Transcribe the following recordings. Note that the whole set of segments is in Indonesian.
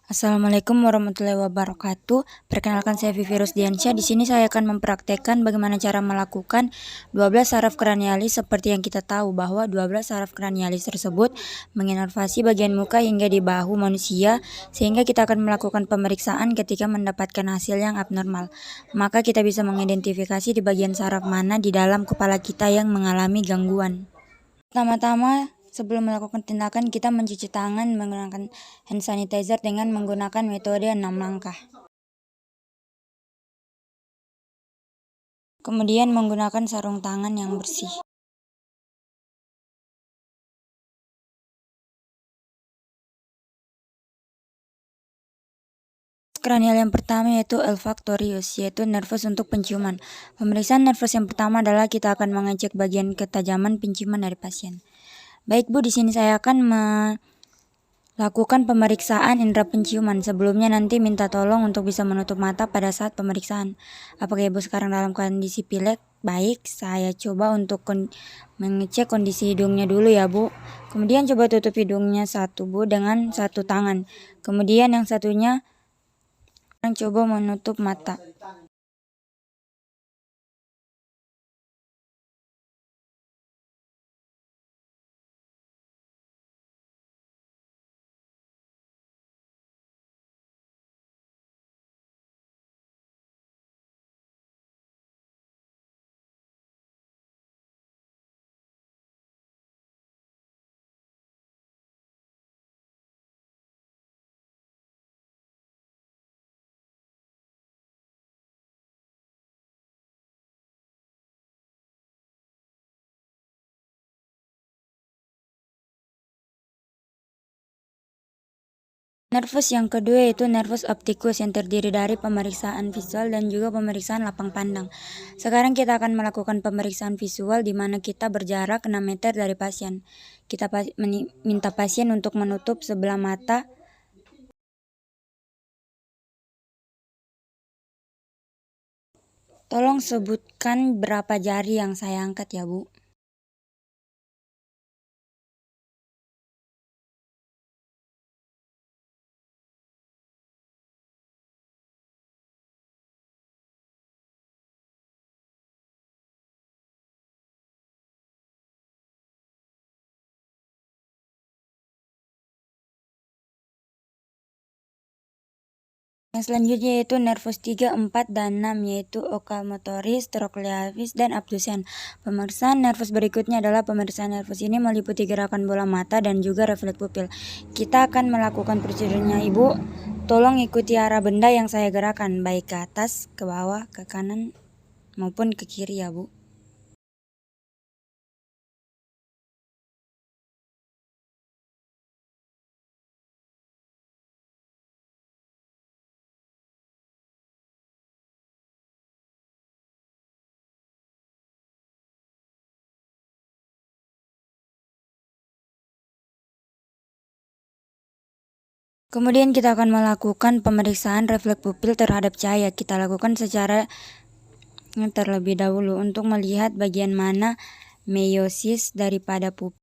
Assalamualaikum warahmatullahi wabarakatuh. Perkenalkan saya Vivi Rusdiansyah. Di sini saya akan mempraktekkan bagaimana cara melakukan 12 saraf kranialis seperti yang kita tahu bahwa 12 saraf kranialis tersebut menginervasi bagian muka hingga di bahu manusia sehingga kita akan melakukan pemeriksaan ketika mendapatkan hasil yang abnormal. Maka kita bisa mengidentifikasi di bagian saraf mana di dalam kepala kita yang mengalami gangguan. Pertama-tama, sebelum melakukan tindakan, kita mencuci tangan menggunakan hand sanitizer dengan menggunakan metode 6 langkah. Kemudian menggunakan sarung tangan yang bersih. Kranial yang pertama yaitu olfactorius, yaitu nervus untuk penciuman. Pemeriksaan nervus yang pertama adalah kita akan mengecek bagian ketajaman penciuman dari pasien. Baik Bu, di sini saya akan lakukan pemeriksaan indera penciuman. Sebelumnya nanti minta tolong untuk bisa menutup mata pada saat pemeriksaan. Apakah Ibu sekarang dalam kondisi pilek? Baik, saya coba untuk mengecek kondisi hidungnya dulu ya Bu. Kemudian coba tutup hidungnya satu Bu dengan satu tangan. Kemudian yang satunya coba menutup mata. Nervus yang kedua yaitu nervus opticus yang terdiri dari pemeriksaan visual dan juga pemeriksaan lapang pandang. Sekarang kita akan melakukan pemeriksaan visual di mana kita berjarak 6 meter dari pasien. Kita minta pasien untuk menutup sebelah mata. Tolong sebutkan berapa jari yang saya angkat ya Bu. Yang selanjutnya yaitu nervus 3, 4, dan 6 yaitu oculomotoris, trochlearis, dan abdusen. Pemeriksaan nervus berikutnya adalah pemeriksaan nervus ini meliputi gerakan bola mata dan juga refleks pupil. Kita akan melakukan prosedurnya Ibu. Tolong ikuti arah benda yang saya gerakan baik ke atas, ke bawah, ke kanan maupun ke kiri ya Bu. Kemudian kita akan melakukan pemeriksaan refleks pupil terhadap cahaya. Kita lakukan secara terlebih dahulu untuk melihat bagian mana meiosis daripada pupil.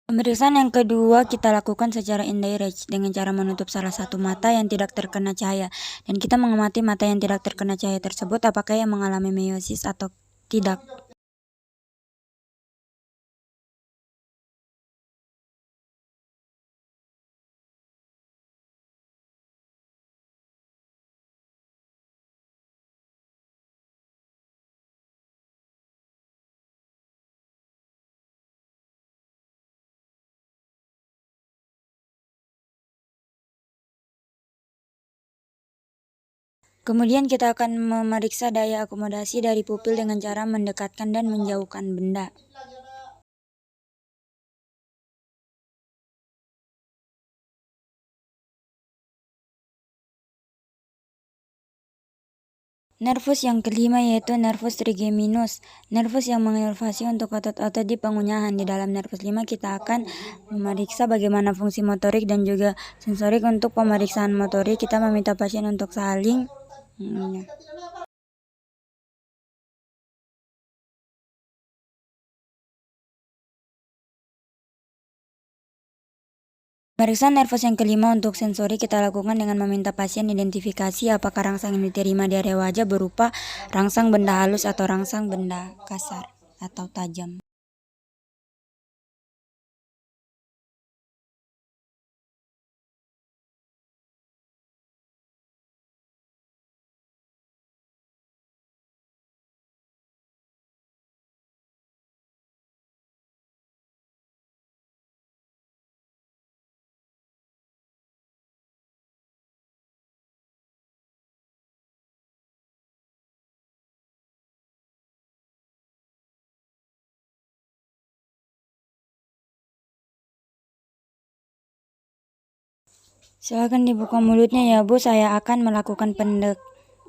Pemeriksaan yang kedua kita lakukan secara indirect dengan cara menutup salah satu mata yang tidak terkena cahaya dan kita mengamati mata yang tidak terkena cahaya tersebut apakah yang mengalami meiosis atau tidak. Kemudian kita akan memeriksa daya akomodasi dari pupil dengan cara mendekatkan dan menjauhkan benda. Nervus yang kelima yaitu nervus trigeminus. Nervus yang menginervasi untuk otot-otot di pengunyahan. Di dalam nervus 5 kita akan memeriksa bagaimana fungsi motorik dan juga sensorik. Untuk pemeriksaan motorik kita meminta pasien untuk saling Pemeriksaan nervus yang kelima untuk sensori kita lakukan dengan meminta pasien identifikasi apakah rangsang yang diterima di area wajah berupa rangsang benda halus atau rangsang benda kasar atau tajam. Silakan dibuka mulutnya ya Bu, saya akan melakukan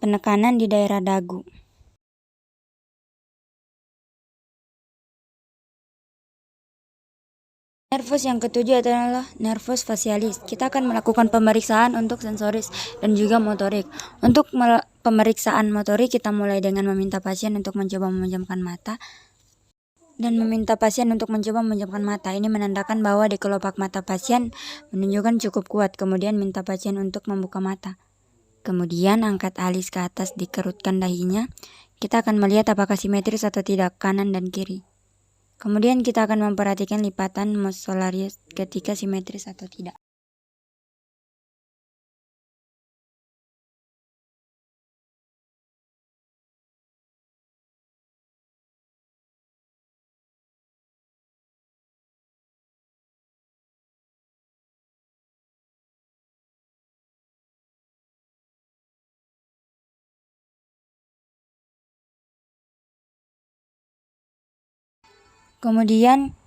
penekanan di daerah dagu. Nervus yang ketujuh adalah nervus facialis. Kita akan melakukan pemeriksaan untuk sensoris dan juga motorik. Untuk pemeriksaan motorik kita mulai dengan meminta pasien untuk mencoba memejamkan mata dan meminta pasien untuk mencoba memejamkan mata. Ini menandakan bahwa di kelopak mata pasien menunjukkan cukup kuat. Kemudian minta pasien untuk membuka mata. Kemudian angkat alis ke atas, dikerutkan dahinya. Kita akan melihat apakah simetris atau tidak kanan dan kiri. Kemudian kita akan memperhatikan lipatan muscularis ketika simetris atau tidak. Kemudian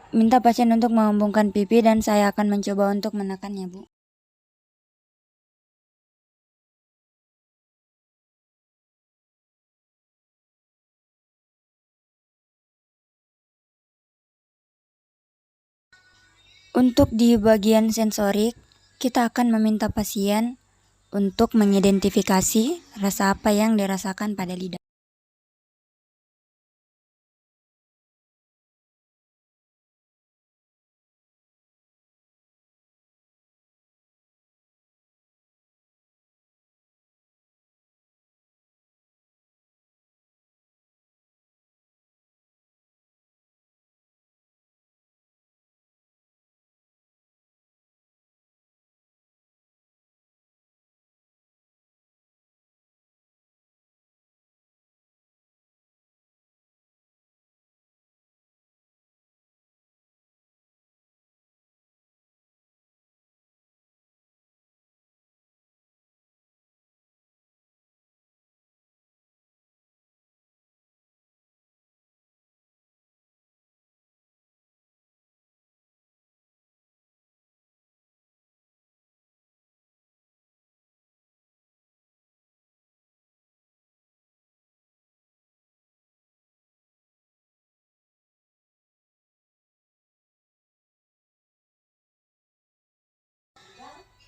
minta pasien untuk mengembungkan pipi dan saya akan mencoba untuk menekannya, Bu. Untuk di bagian sensorik, kita akan meminta pasien untuk mengidentifikasi rasa apa yang dirasakan pada lidah.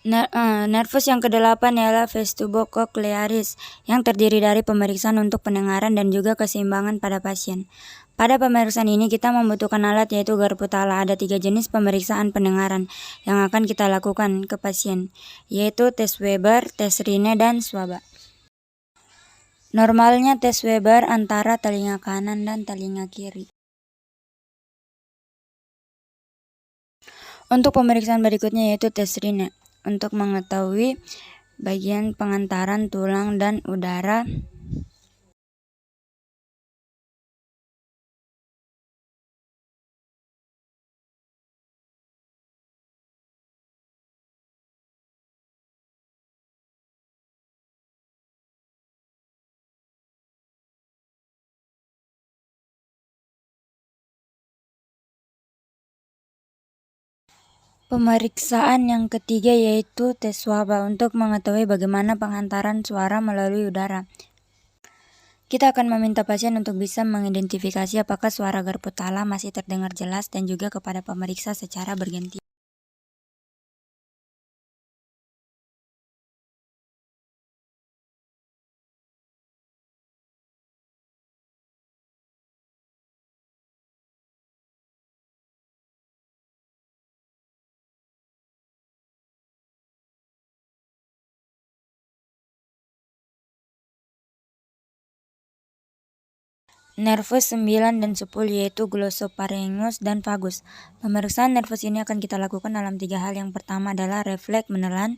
Nervus yang kedelapan ialah vestibulocochlearis yang terdiri dari pemeriksaan untuk pendengaran dan juga keseimbangan pada pasien. Pada pemeriksaan ini kita membutuhkan alat yaitu garpu tala. Ada 3 jenis pemeriksaan pendengaran yang akan kita lakukan ke pasien, yaitu tes Weber, tes Rine, dan swaba. Normalnya tes Weber antara telinga kanan dan telinga kiri. Untuk pemeriksaan berikutnya yaitu tes Rine untuk mengetahui bagian pengantaran tulang dan udara Pemeriksaan yang ketiga yaitu tes swaba untuk mengetahui bagaimana penghantaran suara melalui udara. Kita akan meminta pasien untuk bisa mengidentifikasi apakah suara garpu tala masih terdengar jelas dan juga kepada pemeriksa secara bergantian. Nervus 9 dan 10 yaitu glosopharyngeus dan vagus. Pemeriksaan nervus ini akan kita lakukan dalam 3 hal. Yang pertama adalah refleks menelan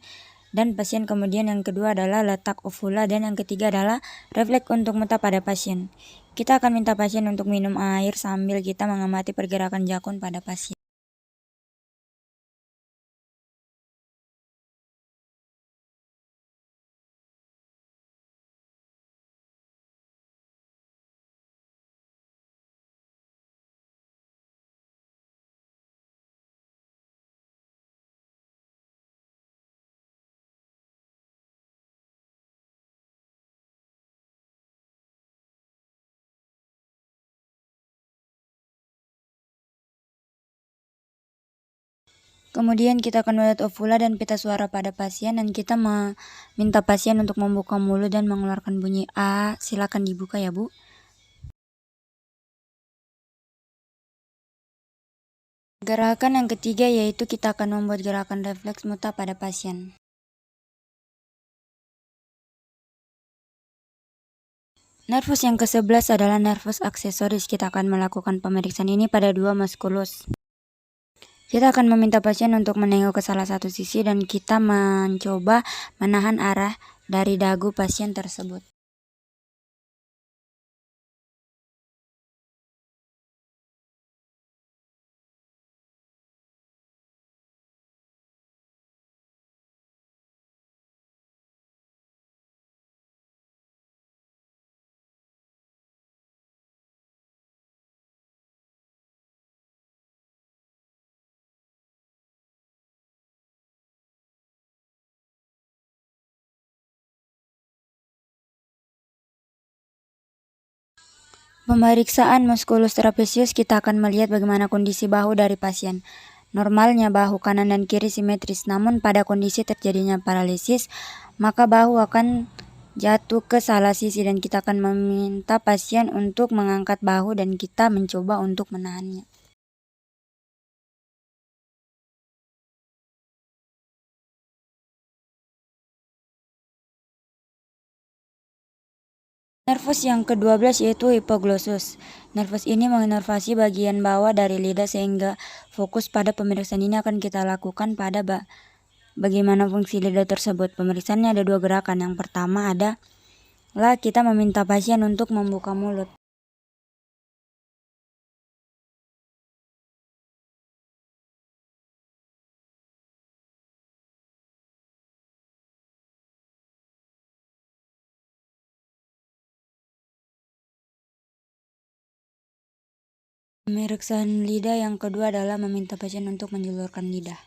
dan pasien, kemudian yang kedua adalah letak ovula, dan yang ketiga adalah refleks untuk muntah pada pasien. Kita akan minta pasien untuk minum air sambil kita mengamati pergerakan jakun pada pasien. Kemudian kita akan melihat ovula dan pita suara pada pasien, dan kita meminta pasien untuk membuka mulut dan mengeluarkan bunyi A. Silakan dibuka ya, Bu. Gerakan yang ketiga yaitu kita akan membuat gerakan refleks muntah pada pasien. Nervus yang ke-11 adalah nervus aksesoris. Kita akan melakukan pemeriksaan ini pada 2 musculus. Kita akan meminta pasien untuk menengok ke salah satu sisi dan kita mencoba menahan arah dari dagu pasien tersebut. Pemeriksaan musculus trapezius, kita akan melihat bagaimana kondisi bahu dari pasien. Normalnya bahu kanan dan kiri simetris, namun pada kondisi terjadinya paralisis, maka bahu akan jatuh ke salah sisi dan kita akan meminta pasien untuk mengangkat bahu dan kita mencoba untuk menahannya. Nervus yang ke-12 yaitu hipoglossus. Nervus ini menginervasi bagian bawah dari lidah sehingga fokus pada pemeriksaan ini akan kita lakukan pada bagaimana fungsi lidah tersebut. Pemeriksaannya ada 2 gerakan. Yang pertama adalah kita meminta pasien untuk membuka mulut. Pemeriksaan lidah yang kedua adalah meminta pasien untuk menjulurkan lidah.